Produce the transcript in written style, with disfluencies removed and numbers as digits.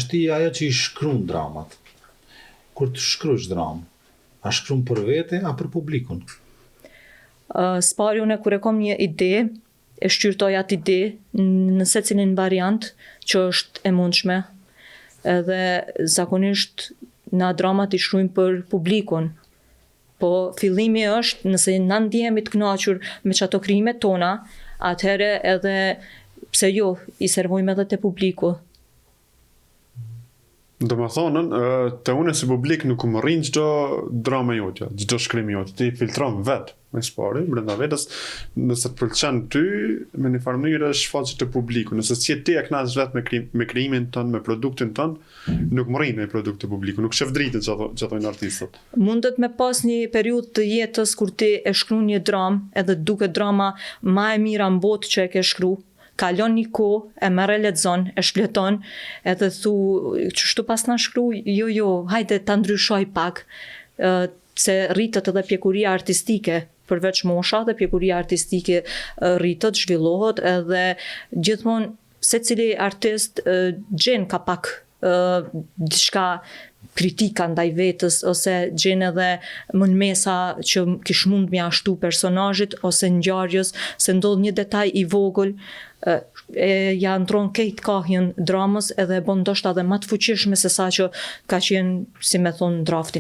është ti ajo që i shkruan dramat. Kur të shkruash dramë, a shkruan për vete, a për publikun? S'pari une kur e kom një ide, e shqyrtoj atë ide në secilin variant që është e mundshme. Edhe zakonisht na dramat i shkruajmë për publikun. Po fillimi është nëse na ndjehemi të kënaqur me çato krijimet tona, atëherë edhe pse jo, i servojmë edhe te publiku. Do më thonën, të une si publik nuk më rrinë çdo drama jote, çdo shkrim jote, ti filtron vetë, me spari, brenda vetës, nëse të pëlqen ty, me një farë mënyrë është shfaqje të publiku, nëse si ti e kënaq vetë me krijimin tënd, me produktin tënd, nuk më rrinë me produkt të publiku, nuk shef dritën që thonë artistët. Mundet me pas një periudhë të jetës kur ti e shkruan një dramë, edhe duket drama më e mira në botë që e ke shkruar. Kalon një kohë, e merr e lexon, e shpleton, edhe thu, çështu pas na shkru, jo, hajde ta ndryshoj pak, se rritet edhe pjekuria artistike, përveç mosha dhe pjekuria artistike rritet, zhvillohet, edhe gjithmonë secili artist gjen ka pak diçka kritika ndaj vetës, ose gjen edhe mënmesa që kish mund m'ia ashtu personazhit ose ngjarjes, se ndodh një detaj i vogël, ja ndron krejt kahjen dramës edhe e bën ndoshta edhe më të fuqishme se sa që ka qenë, si me thonë, drafti